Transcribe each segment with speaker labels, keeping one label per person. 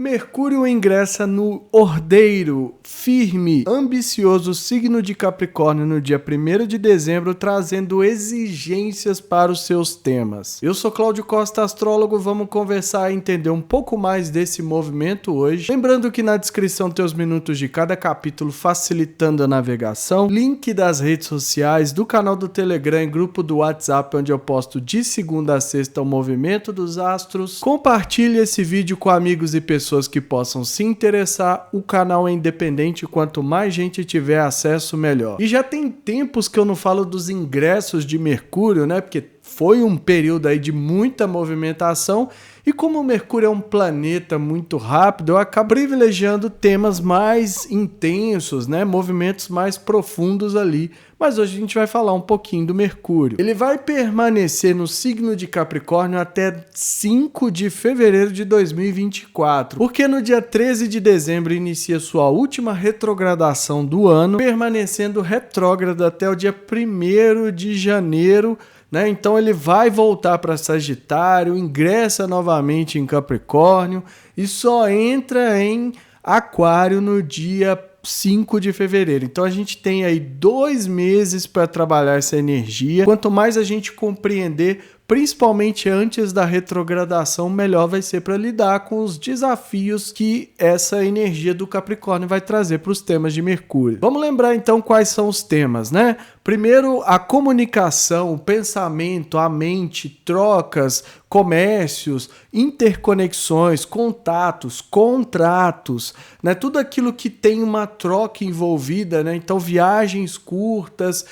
Speaker 1: Mercúrio ingressa no ordeiro, firme, ambicioso signo de Capricórnio no dia 1º de dezembro, trazendo exigências para os seus temas. Eu sou Cláudio Costa, astrólogo, vamos conversar e entender um pouco mais desse movimento hoje. Lembrando que na descrição tem os minutos de cada capítulo facilitando a navegação, link das redes sociais, do canal do Telegram e grupo do WhatsApp, onde eu posto de segunda a sexta o movimento dos astros. Compartilhe esse vídeo com amigos e pessoas que possam se interessar. O canal é independente, quanto mais gente tiver acesso, melhor. E já tem tempos que eu não falo dos ingressos de Mercúrio, né? Porque foi um período aí de muita movimentação e como o Mercúrio é um planeta muito rápido, eu acabo privilegiando temas mais intensos, né? Movimentos mais profundos ali. Mas hoje a gente vai falar um pouquinho do Mercúrio. Ele vai permanecer no signo de Capricórnio até 5 de fevereiro de 2024, porque no dia 13 de dezembro inicia sua última retrogradação do ano, permanecendo retrógrado até o dia 1º de janeiro, né? Então ele vai voltar para Sagitário, ingressa novamente em Capricórnio e só entra em Aquário no dia 5 de fevereiro. Então a gente tem aí 2 meses para trabalhar essa energia. Quanto mais a gente compreender, principalmente antes da retrogradação, melhor vai ser para lidar com os desafios que essa energia do Capricórnio vai trazer para os temas de Mercúrio. Vamos lembrar então quais são os temas, né? Primeiro, a comunicação, o pensamento, a mente, trocas, comércios, interconexões, contatos, contratos, né? Tudo aquilo que tem uma troca envolvida, né? Então, viagens curtas,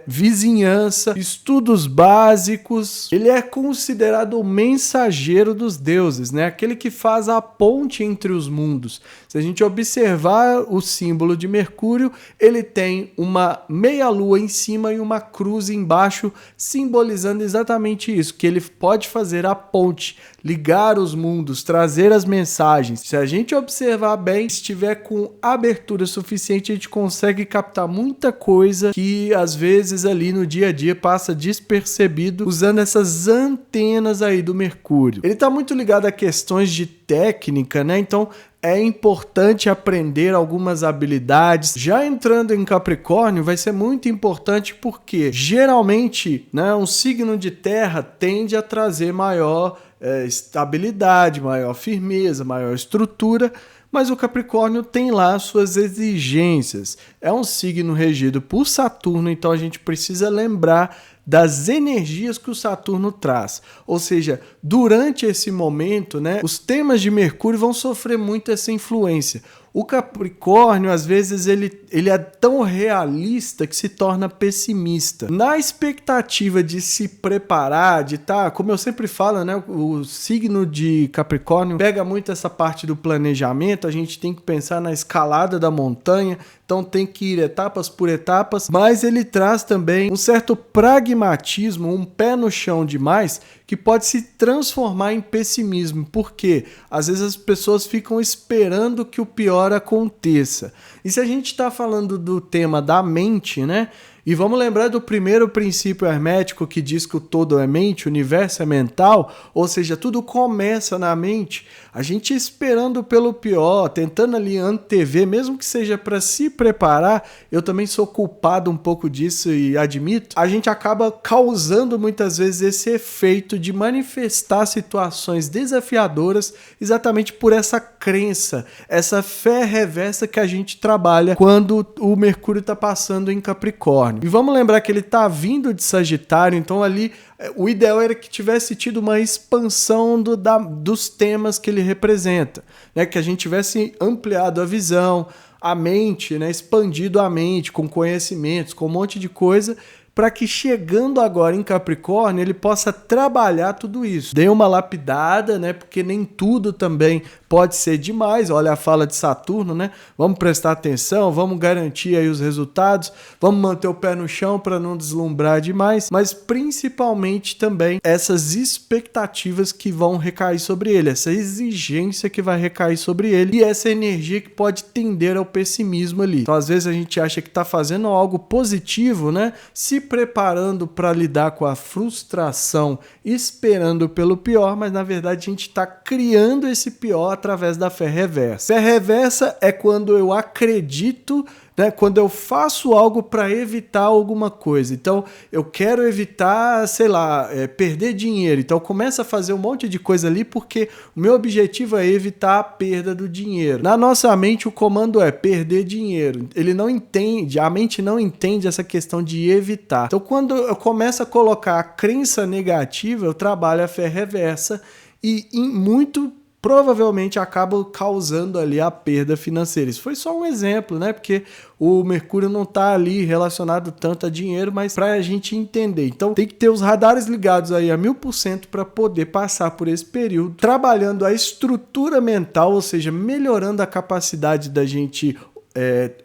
Speaker 1: vizinhança, estudos básicos. Ele é considerado o mensageiro dos deuses, né? Aquele que faz a ponte entre os mundos. Se a gente observar o símbolo de Mercúrio, ele tem uma meia-lua em cima e uma cruz embaixo, simbolizando exatamente isso, que ele pode fazer a ponte, ligar os mundos, trazer as mensagens. Se a gente observar bem, estiver com abertura suficiente, a gente consegue captar muita coisa que às vezes ali no dia a dia passa despercebido usando essas antenas aí do Mercúrio. Ele está muito ligado a questões de técnica, né? Então é importante aprender algumas habilidades. Já entrando em Capricórnio, vai ser muito importante porque geralmente, né, um signo de terra tende a trazer maior estabilidade, maior firmeza, maior estrutura, mas o Capricórnio tem lá suas exigências. É um signo regido por Saturno, então a gente precisa lembrar das energias que o Saturno traz. Ou seja, durante esse momento, né, os temas de Mercúrio vão sofrer muito essa influência. O Capricórnio, às vezes, ele é tão realista que se torna pessimista. Na expectativa de se preparar, de estar, como eu sempre falo, né, o signo de Capricórnio pega muito essa parte do planejamento, a gente tem que pensar na escalada da montanha, então tem que ir etapas por etapas, mas ele traz também um certo pragmatismo, um pé no chão demais, que pode se transformar em pessimismo, porque às vezes as pessoas ficam esperando que o pior aconteça. E se a gente está falando do tema da mente, né? E vamos lembrar do primeiro princípio hermético que diz que o todo é mente, o universo é mental, ou seja, tudo começa na mente. A gente esperando pelo pior, tentando ali antever, mesmo que seja para se preparar, eu também sou culpado um pouco disso e admito, a gente acaba causando muitas vezes esse efeito de manifestar situações desafiadoras exatamente por essa crença, essa fé reversa que a gente trabalha quando o Mercúrio está passando em Capricórnio. E vamos lembrar que ele está vindo de Sagitário, então ali o ideal era que tivesse tido uma expansão dos temas que ele representa, né? Que a gente tivesse ampliado a visão, a mente, né? Expandido a mente com conhecimentos, com um monte de coisa, para que chegando agora em Capricórnio ele possa trabalhar tudo isso. Dê uma lapidada, né? Porque nem tudo também pode ser demais. Olha a fala de Saturno, né? Vamos prestar atenção, vamos garantir aí os resultados, vamos manter o pé no chão para não deslumbrar demais, mas principalmente também essas expectativas que vão recair sobre ele, essa exigência que vai recair sobre ele e essa energia que pode tender ao pessimismo ali. Então às vezes a gente acha que está fazendo algo positivo, né? Se preparando para lidar com a frustração, esperando pelo pior, mas na verdade a gente está criando esse pior através da fé reversa. Fé reversa é quando eu acredito, né, quando eu faço algo para evitar alguma coisa. Então, eu quero evitar, sei lá, perder dinheiro. Então, começa a fazer um monte de coisa ali porque o meu objetivo é evitar a perda do dinheiro. Na nossa mente, o comando é perder dinheiro. Ele não entende, a mente não entende essa questão de evitar. Então, quando eu começo a colocar a crença negativa, eu trabalho a fé reversa e muito provavelmente acaba causando ali a perda financeira. Isso foi só um exemplo, né? Porque o Mercúrio não está ali relacionado tanto a dinheiro, mas para a gente entender. Então tem que ter os radares ligados aí a 1000% para poder passar por esse período, trabalhando a estrutura mental, ou seja, melhorando a capacidade da gente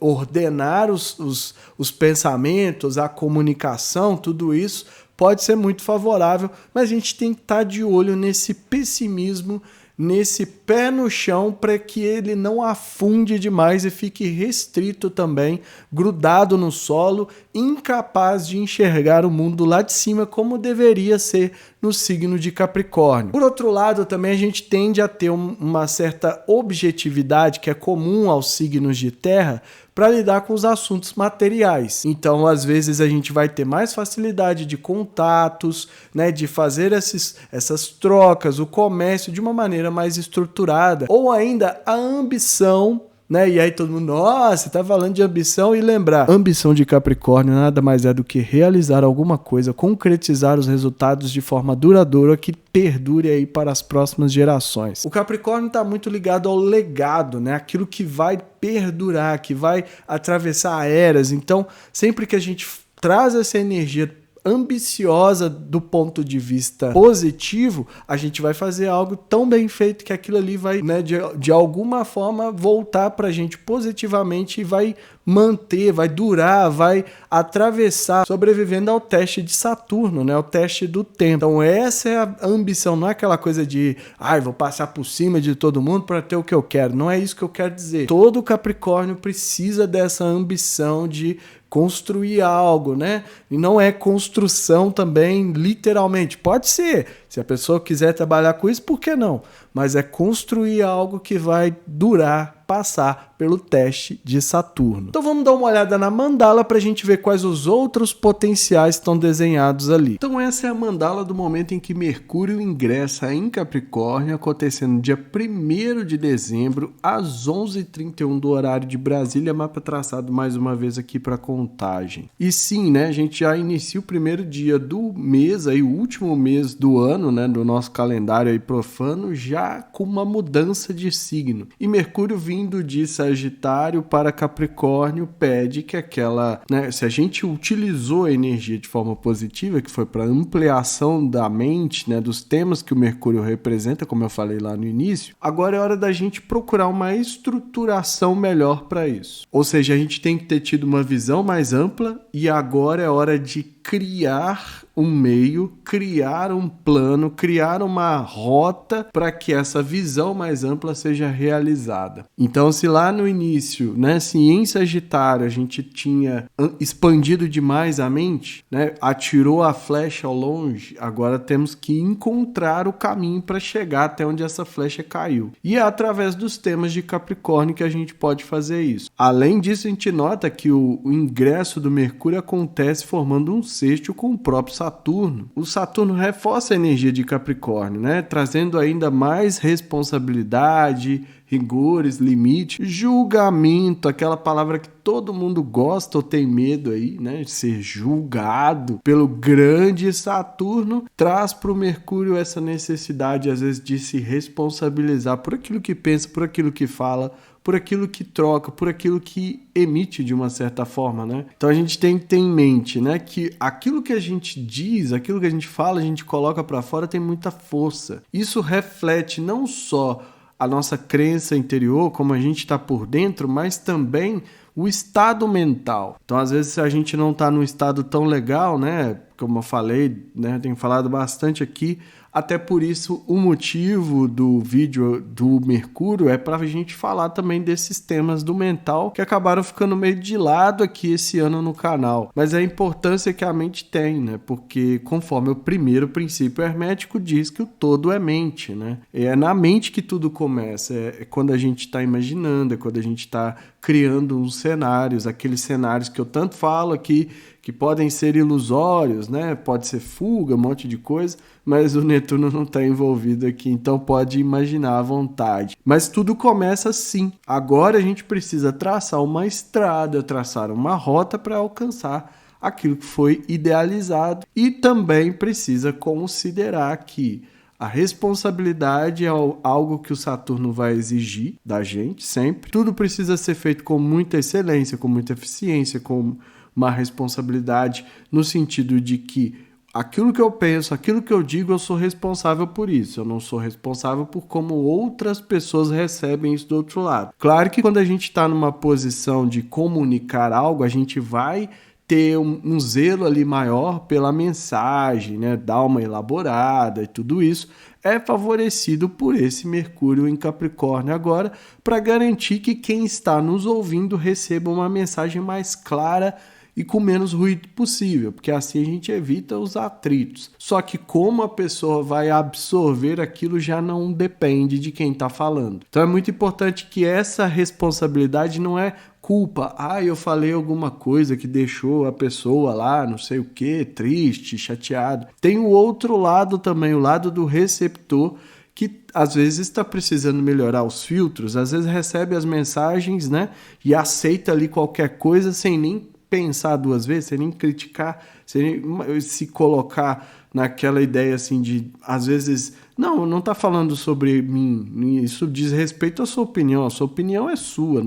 Speaker 1: ordenar os pensamentos, a comunicação, tudo isso pode ser muito favorável, mas a gente tem que estar de olho nesse pessimismo, nesse pé no chão, para que ele não afunde demais e fique restrito também, grudado no solo, incapaz de enxergar o mundo lá de cima como deveria ser no signo de Capricórnio. Por outro lado, também a gente tende a ter uma certa objetividade que é comum aos signos de terra para lidar com os assuntos materiais. Então, às vezes, a gente vai ter mais facilidade de contatos, né, de fazer essas trocas, o comércio de uma maneira mais estruturada, ou ainda a ambição, né? E aí todo mundo, nossa, tá falando de ambição, e lembrar, ambição de Capricórnio nada mais é do que realizar alguma coisa, concretizar os resultados de forma duradoura que perdure aí para as próximas gerações. O Capricórnio está muito ligado ao legado, né? Aquilo que vai perdurar, que vai atravessar eras. Então, sempre que a gente traz essa energia ambiciosa do ponto de vista positivo, a gente vai fazer algo tão bem feito que aquilo ali vai, né, de alguma forma voltar pra gente positivamente e vai manter, vai durar, vai atravessar, sobrevivendo ao teste de Saturno, né, o teste do tempo. Então essa é a ambição, não é aquela coisa de, vou passar por cima de todo mundo para ter o que eu quero. Não é isso que eu quero dizer. Todo Capricórnio precisa dessa ambição de construir algo, né? E não é construção também, literalmente. Pode ser, se a pessoa quiser trabalhar com isso, por que não? Mas é construir algo que vai durar, passar pelo teste de Saturno. Então vamos dar uma olhada na mandala para a gente ver quais os outros potenciais estão desenhados ali. Então essa é a mandala do momento em que Mercúrio ingressa em Capricórnio, acontecendo no dia 1º de dezembro, às 11h31 do horário de Brasília, mapa traçado mais uma vez aqui para contagem. E sim, né, a gente já inicia o primeiro dia do mês, aí, o último mês do ano, né, do nosso calendário aí profano, já com uma mudança de signo. E Mercúrio vindo de Sagitário para Capricórnio pede que aquela, né, se a gente utilizou a energia de forma positiva, que foi para ampliação da mente, né, dos temas que o Mercúrio representa, como eu falei lá no início, agora é hora da gente procurar uma estruturação melhor para isso. Ou seja, a gente tem que ter tido uma visão mais ampla e agora é hora de criar um meio, criar um plano, criar uma rota para que essa visão mais ampla seja realizada. Então, se lá no início, né, se em Sagitário a gente tinha expandido demais a mente, né, atirou a flecha ao longe, agora temos que encontrar o caminho para chegar até onde essa flecha caiu. E é através dos temas de Capricórnio que a gente pode fazer isso. Além disso, a gente nota que o ingresso do Mercúrio acontece formando um sexto com o próprio Saturno. O Saturno reforça a energia de Capricórnio, né? Trazendo ainda mais responsabilidade, rigores, limite, julgamento, aquela palavra que todo mundo gosta ou tem medo aí, né? De ser julgado pelo grande Saturno, traz para o Mercúrio essa necessidade, às vezes, de se responsabilizar por aquilo que pensa, por aquilo que fala, por aquilo que troca, por aquilo que emite de uma certa forma, né? Então a gente tem que ter em mente, né, que aquilo que a gente diz, aquilo que a gente fala, a gente coloca para fora, tem muita força. Isso reflete não só a nossa crença interior, como a gente está por dentro, mas também o estado mental. Então, às vezes, se a gente não está num estado tão legal, né, como eu falei, né, tenho falado bastante aqui, Até por isso, o motivo do vídeo do Mercúrio é para a gente falar também desses temas do mental que acabaram ficando meio de lado aqui esse ano no canal. Mas a importância que a mente tem, né? Porque conforme o primeiro princípio hermético diz que o todo é mente, né? É na mente que tudo começa, é quando a gente está imaginando, é quando a gente está criando uns cenários, aqueles cenários que eu tanto falo aqui, que podem ser ilusórios, né? Pode ser fuga, um monte de coisa, mas o Netuno não está envolvido aqui, então pode imaginar à vontade. Mas tudo começa assim. Agora a gente precisa traçar uma estrada, traçar uma rota para alcançar aquilo que foi idealizado e também precisa considerar que a responsabilidade é algo que o Saturno vai exigir da gente sempre. Tudo precisa ser feito com muita excelência, com muita eficiência, com uma responsabilidade no sentido de que aquilo que eu penso, aquilo que eu digo, eu sou responsável por isso. Eu não sou responsável por como outras pessoas recebem isso do outro lado. Claro que quando a gente está numa posição de comunicar algo, a gente vai ter um zelo ali maior pela mensagem, né? Dar uma elaborada e tudo isso é favorecido por esse Mercúrio em Capricórnio agora para garantir que quem está nos ouvindo receba uma mensagem mais clara e com menos ruído possível, porque assim a gente evita os atritos. Só que como a pessoa vai absorver aquilo já não depende de quem está falando. Então é muito importante que essa responsabilidade não é culpa. Eu falei alguma coisa que deixou a pessoa lá, não sei o que, triste, chateado. Tem o outro lado também, o lado do receptor, que às vezes está precisando melhorar os filtros, às vezes recebe as mensagens, né, e aceita ali qualquer coisa sem nem pensar duas vezes, sem nem criticar, sem nem se colocar naquela ideia assim de, às vezes, não está falando sobre mim, isso diz respeito à sua opinião é sua,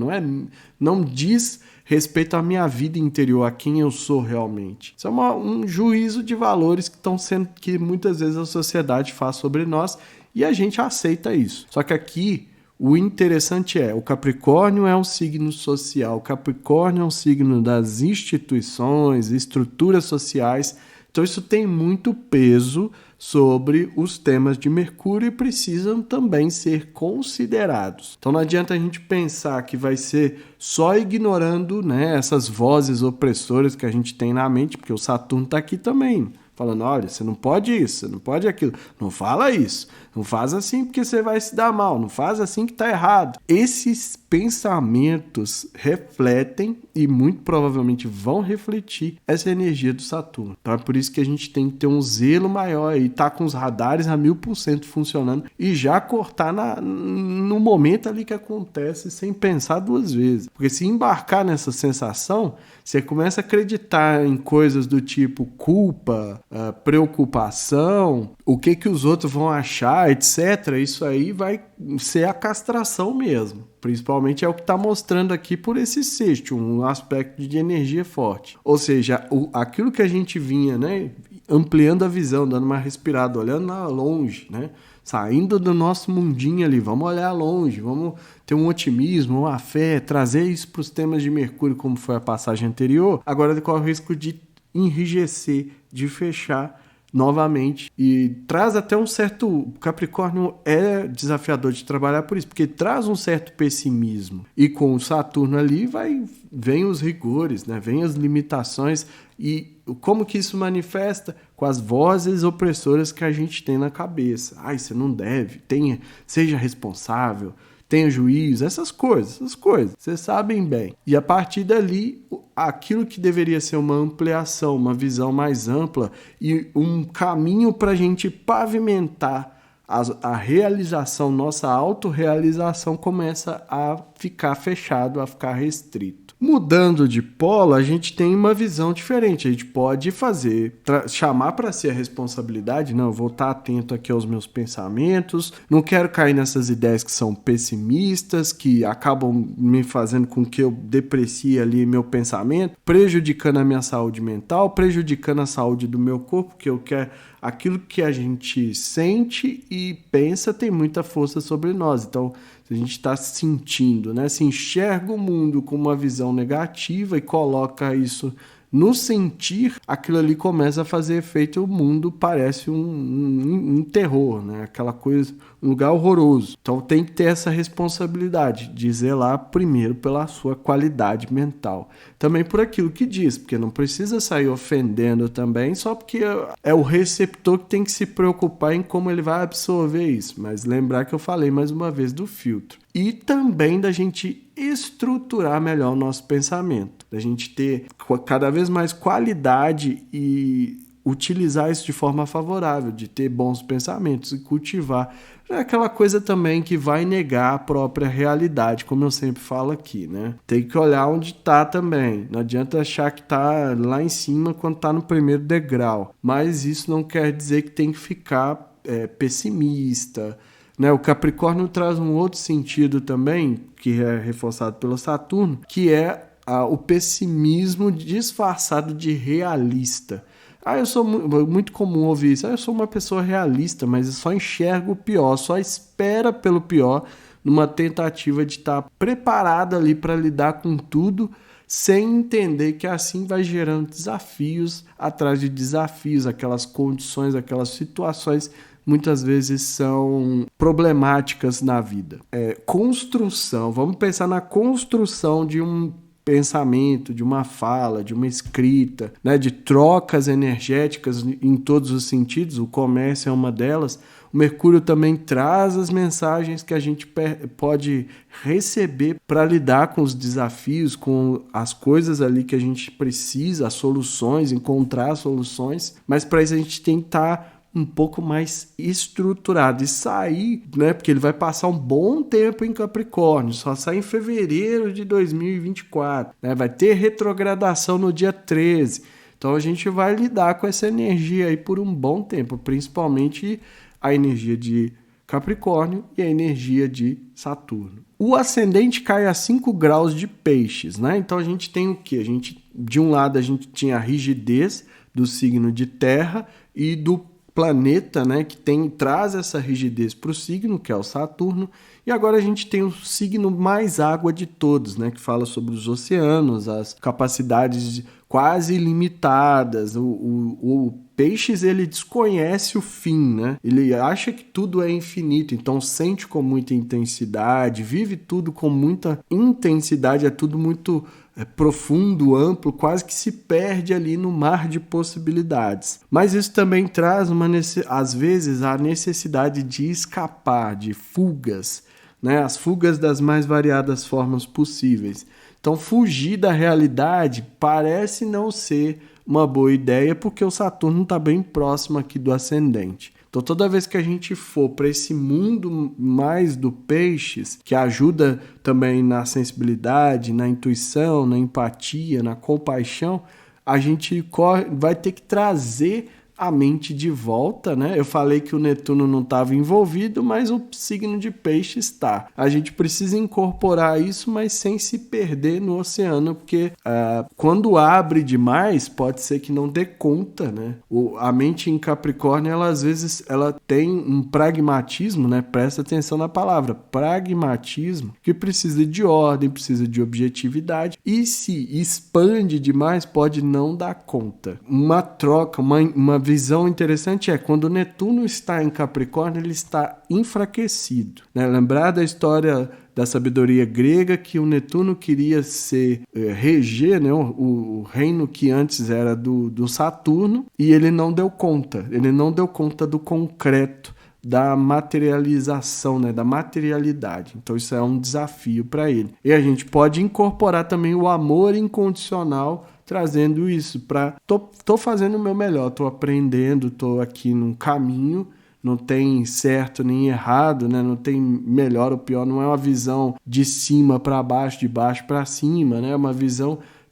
Speaker 1: não diz respeito à minha vida interior, a quem eu sou realmente. Isso é um juízo de valores que muitas vezes a sociedade faz sobre nós e a gente aceita isso. Só que aqui o interessante o Capricórnio é um signo social, o Capricórnio é um signo das instituições, estruturas sociais, então isso tem muito peso sobre os temas de Mercúrio e precisam também ser considerados. Então não adianta a gente pensar que vai ser só ignorando, né, essas vozes opressoras que a gente tem na mente, porque o Saturno está aqui também, falando, olha, você não pode isso, você não pode aquilo, não fala isso, não faz assim porque você vai se dar mal, não faz assim que está errado. Esses pensamentos refletem e muito provavelmente vão refletir essa energia do Saturno. Então é por isso que a gente tem que ter um zelo maior e tá com os radares a 1000% funcionando e já cortar no momento ali que acontece sem pensar duas vezes. Porque se embarcar nessa sensação, você começa a acreditar em coisas do tipo culpa, preocupação, o que os outros vão achar, etc. Isso aí vai ser a castração mesmo. Principalmente é o que está mostrando aqui por esse sexto, um aspecto de energia forte. Ou seja, aquilo que a gente vinha, né, ampliando a visão, dando uma respirada, olhando lá longe, né, saindo do nosso mundinho ali, vamos olhar longe, vamos ter um otimismo, uma fé, trazer isso para os temas de Mercúrio, como foi a passagem anterior. Agora corre o risco de enrijecer, de fechar novamente e traz até um certo... Capricórnio é desafiador de trabalhar por isso, porque traz um certo pessimismo e com o Saturno ali vem os rigores, né? Vem as limitações e como que isso manifesta? Com as vozes opressoras que a gente tem na cabeça. Você não deve, seja responsável, tenha juízo, essas coisas, vocês sabem bem. E a partir dali, aquilo que deveria ser uma ampliação, uma visão mais ampla e um caminho para a gente pavimentar a realização, nossa autorrealização começa a ficar fechado, a ficar restrito. Mudando de polo, a gente tem uma visão diferente. A gente pode chamar para si a responsabilidade. Não, eu vou estar atento aqui aos meus pensamentos. Não quero cair nessas ideias que são pessimistas, que acabam me fazendo com que eu deprecie ali meu pensamento, prejudicando a minha saúde mental, prejudicando a saúde do meu corpo, porque eu quero... Aquilo que a gente sente e pensa tem muita força sobre nós. Então, se a gente está sentindo, né? Se enxerga o mundo com uma visão negativa e coloca isso no sentir, aquilo ali começa a fazer efeito, o mundo parece um terror, né? Aquela coisa, um lugar horroroso. Então tem que ter essa responsabilidade de zelar primeiro pela sua qualidade mental. Também por aquilo que diz, porque não precisa sair ofendendo também, só porque é o receptor que tem que se preocupar em como ele vai absorver isso. Mas lembrar que eu falei mais uma vez do filtro. E também da gente estruturar melhor o nosso pensamento, da gente ter cada vez mais qualidade e utilizar isso de forma favorável, de ter bons pensamentos e cultivar. É aquela coisa também que vai negar a própria realidade, como eu sempre falo aqui, né? Tem que olhar onde está também. Não adianta achar que está lá em cima quando está no primeiro degrau. Mas isso não quer dizer que tem que ficar pessimista, né? O Capricórnio traz um outro sentido também, que é reforçado pelo Saturno, que é o pessimismo disfarçado de realista. Eu sou muito comum ouvir isso. Eu sou uma pessoa realista, mas eu só enxergo o pior, só espera pelo pior, numa tentativa de estar preparado ali para lidar com tudo, sem entender que assim vai gerando desafios atrás de desafios, aquelas condições, aquelas situações muitas vezes são problemáticas na vida. Construção, vamos pensar na construção de um pensamento, de uma fala, de uma escrita, né, de trocas energéticas em todos os sentidos. O comércio é uma delas. O Mercúrio também traz as mensagens que a gente pode receber para lidar com os desafios, com as coisas ali que a gente precisa, as soluções, encontrar soluções, mas para isso a gente tem que estar um pouco mais estruturado e sair, né? Porque ele vai passar um bom tempo em Capricórnio, só sai em fevereiro de 2024, né? Vai ter retrogradação no dia 13. Então a gente vai lidar com essa energia aí por um bom tempo, principalmente a energia de Capricórnio e a energia de Saturno. O ascendente cai a 5 graus de Peixes, né? Então a gente tem o quê? De um lado a gente tinha a rigidez do signo de Terra e do planeta, né, que traz essa rigidez para o signo, que é o Saturno, e agora a gente tem o signo mais água de todos, né, que fala sobre os oceanos, as capacidades quase ilimitadas. O Peixes, ele desconhece o fim, né? Ele acha que tudo é infinito, então sente com muita intensidade, vive tudo com muita intensidade, é tudo muito profundo, amplo, quase que se perde ali no mar de possibilidades. Mas isso também traz, às vezes, a necessidade de escapar, de fugas, né? As fugas das mais variadas formas possíveis. Então, fugir da realidade parece não ser uma boa ideia, porque o Saturno está bem próximo aqui do ascendente. Então, toda vez que a gente for para esse mundo mais do Peixes, que ajuda também na sensibilidade, na intuição, na empatia, na compaixão, a gente vai ter que trazer a mente de volta, né? Eu falei que o Netuno não estava envolvido, mas o signo de Peixe está. A gente precisa incorporar isso, mas sem se perder no oceano, porque quando abre demais, pode ser que não dê conta, né? A mente em Capricórnio, ela às vezes ela tem um pragmatismo, né? Presta atenção na palavra, pragmatismo, que precisa de ordem, precisa de objetividade, e se expande demais, pode não dar conta. Uma troca, uma visão interessante é quando o Netuno está em Capricórnio, ele está enfraquecido, né? Lembrar da história da sabedoria grega, que o Netuno queria reger, né, o reino que antes era do Saturno, e ele não deu conta do concreto, da materialização, né, da materialidade. Então isso é um desafio para ele. E a gente pode incorporar também o amor incondicional, trazendo isso para tô fazendo o meu melhor, tô aprendendo, tô aqui num caminho, não tem certo nem errado, né? Não tem melhor ou pior, não é uma visão de cima para baixo, de baixo para cima, né?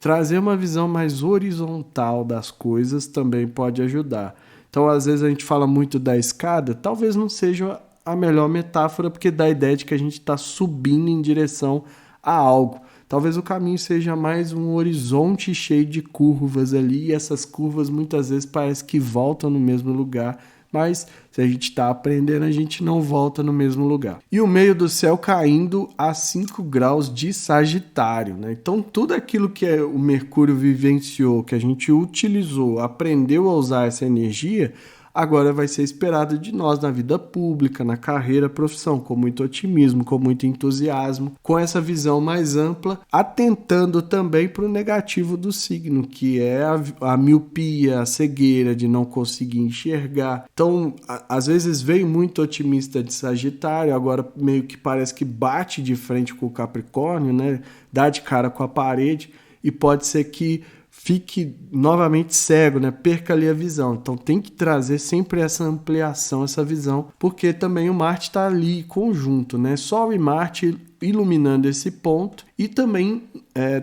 Speaker 1: Trazer uma visão mais horizontal das coisas também pode ajudar. Então, às vezes a gente fala muito da escada, talvez não seja a melhor metáfora, porque dá a ideia de que a gente está subindo em direção a algo. Talvez o caminho seja mais um horizonte cheio de curvas ali, e essas curvas muitas vezes parecem que voltam no mesmo lugar, mas se a gente está aprendendo, a gente não volta no mesmo lugar. E o meio do céu caindo a 5 graus de Sagitário, né? Então, tudo aquilo que o Mercúrio vivenciou, que a gente utilizou, aprendeu a usar essa energia, agora vai ser esperado de nós na vida pública, na carreira, profissão, com muito otimismo, com muito entusiasmo, com essa visão mais ampla, atentando também para o negativo do signo, que é a miopia, a cegueira de não conseguir enxergar. Então, às vezes vem muito otimista de Sagitário, agora meio que parece que bate de frente com o Capricórnio, né? Dá de cara com a parede, e pode ser que fique novamente cego, né? Perca ali a visão. Então tem que trazer sempre essa ampliação, essa visão, porque também o Marte está ali conjunto, né? Sol e Marte iluminando esse ponto e também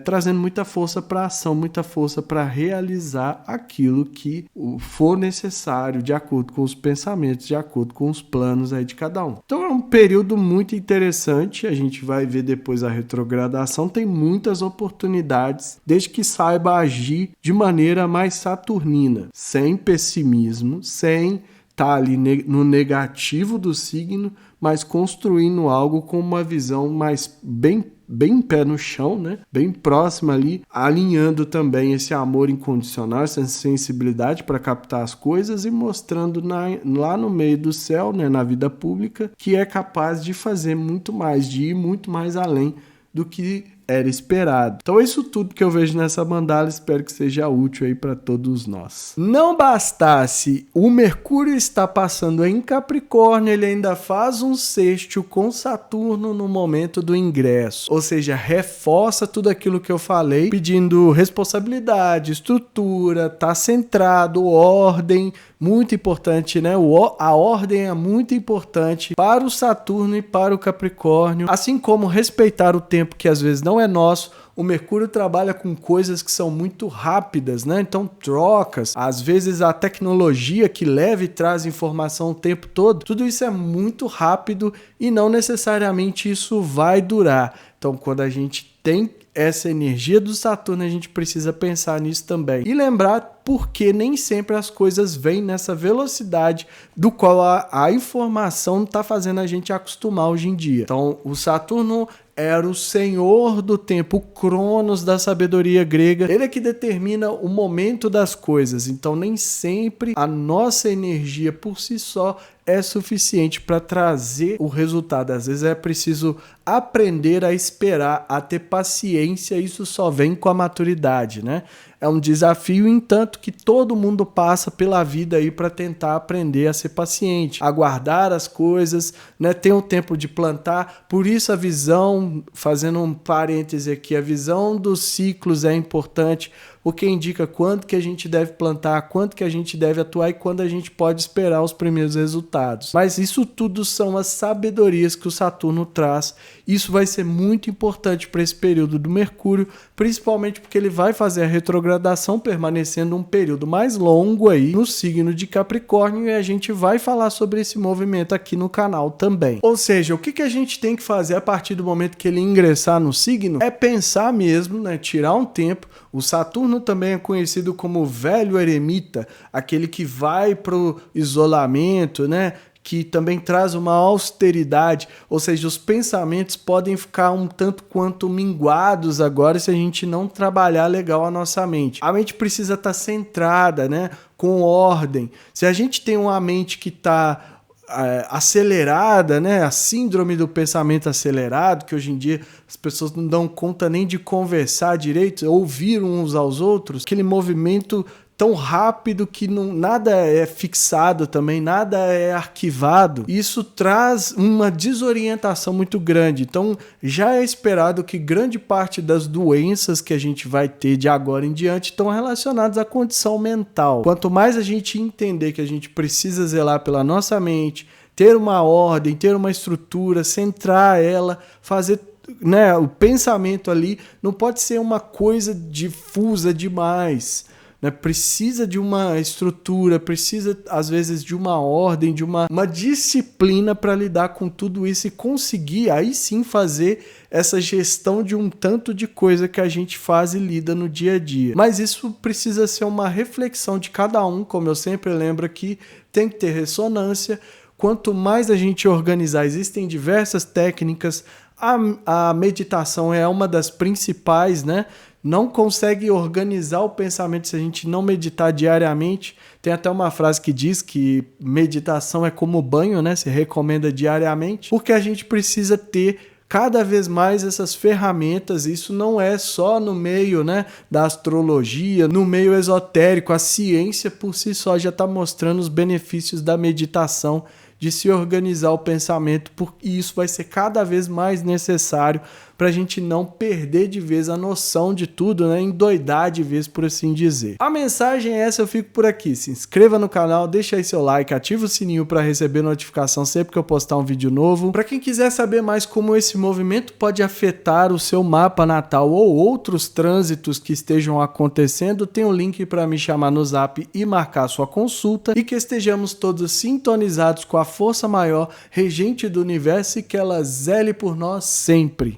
Speaker 1: trazendo muita força para a ação, muita força para realizar aquilo que for necessário, de acordo com os pensamentos, de acordo com os planos aí de cada um. Então é um período muito interessante, a gente vai ver depois a retrogradação, tem muitas oportunidades, desde que saiba agir de maneira mais saturnina, sem pessimismo, sem estar ali no negativo do signo, mas construindo algo com uma visão mais bem pé no chão, né? Bem próxima ali, alinhando também esse amor incondicional, essa sensibilidade para captar as coisas e mostrando lá no meio do céu, né, na vida pública, que é capaz de fazer muito mais, de ir muito mais além do que era esperado. Então é isso tudo que eu vejo nessa mandala, espero que seja útil aí para todos nós. Não bastasse o Mercúrio estar passando em Capricórnio, ele ainda faz um sextil com Saturno no momento do ingresso, ou seja, reforça tudo aquilo que eu falei, pedindo responsabilidade, estrutura, tá centrado, ordem, muito importante, né? A ordem é muito importante para o Saturno e para o Capricórnio, assim como respeitar o tempo que às vezes não é nosso. O Mercúrio trabalha com coisas que são muito rápidas, né? Então, trocas, às vezes a tecnologia que leva e traz informação o tempo todo, tudo isso é muito rápido e não necessariamente isso vai durar. Então, quando a gente tem essa energia do Saturno, a gente precisa pensar nisso também. E lembrar porque nem sempre as coisas vêm nessa velocidade do qual a informação está fazendo a gente acostumar hoje em dia. Então, o Saturno era o senhor do tempo, o Cronos da sabedoria grega. Ele é que determina o momento das coisas. Então, nem sempre a nossa energia por si só é suficiente para trazer o resultado. Às vezes é preciso aprender a esperar, a ter paciência. Isso só vem com a maturidade, né? É um desafio, entanto, que todo mundo passa pela vida aí para tentar aprender a ser paciente, aguardar as coisas, né? Tem o tempo de plantar. Por isso a visão, fazendo um parêntese aqui, a visão dos ciclos é importante, porque indica quanto que a gente deve plantar, quanto que a gente deve atuar e quando a gente pode esperar os primeiros resultados. Mas isso tudo são as sabedorias que o Saturno traz. Isso vai ser muito importante para esse período do Mercúrio, principalmente porque ele vai fazer a retrogradação permanecendo um período mais longo aí no signo de Capricórnio, e a gente vai falar sobre esse movimento aqui no canal também. Ou seja, o que a gente tem que fazer a partir do momento que ele ingressar no signo é pensar mesmo, né, tirar um tempo. O Saturno também é conhecido como o velho eremita, aquele que vai para o isolamento, né? Que também traz uma austeridade, ou seja, os pensamentos podem ficar um tanto quanto minguados agora se a gente não trabalhar legal a nossa mente. A mente precisa estar centrada, né? Com ordem. Se a gente tem uma mente que está acelerada, né? A síndrome do pensamento acelerado, que hoje em dia as pessoas não dão conta nem de conversar direito, ouvir uns aos outros, aquele movimento tão rápido que nada é fixado também, nada é arquivado. Isso traz uma desorientação muito grande. Então, já é esperado que grande parte das doenças que a gente vai ter de agora em diante estão relacionadas à condição mental. Quanto mais a gente entender que a gente precisa zelar pela nossa mente, ter uma ordem, ter uma estrutura, centrar ela, fazer, né, o pensamento ali não pode ser uma coisa difusa demais. né? Precisa de uma estrutura, precisa às vezes de uma ordem, de uma disciplina para lidar com tudo isso e conseguir aí sim fazer essa gestão de um tanto de coisa que a gente faz e lida no dia a dia. Mas isso precisa ser uma reflexão de cada um, como eu sempre lembro aqui, tem que ter ressonância. Quanto mais a gente organizar, existem diversas técnicas, a meditação é uma das principais, né? Não consegue organizar o pensamento se a gente não meditar diariamente. Tem até uma frase que diz que meditação é como banho, né? Se recomenda diariamente, porque a gente precisa ter cada vez mais essas ferramentas. Isso não é só no meio, né, da astrologia, no meio esotérico. A ciência por si só já está mostrando os benefícios da meditação, de se organizar o pensamento, porque isso vai ser cada vez mais necessário para a gente não perder de vez a noção de tudo, né? Endoidar de vez, por assim dizer. A mensagem é essa, eu fico por aqui. Se inscreva no canal, deixa aí seu like, ativa o sininho para receber notificação sempre que eu postar um vídeo novo. Para quem quiser saber mais como esse movimento pode afetar o seu mapa natal ou outros trânsitos que estejam acontecendo, tem um link para me chamar no Zap e marcar sua consulta, e que estejamos todos sintonizados com a força maior, regente do universo, e que ela zele por nós sempre.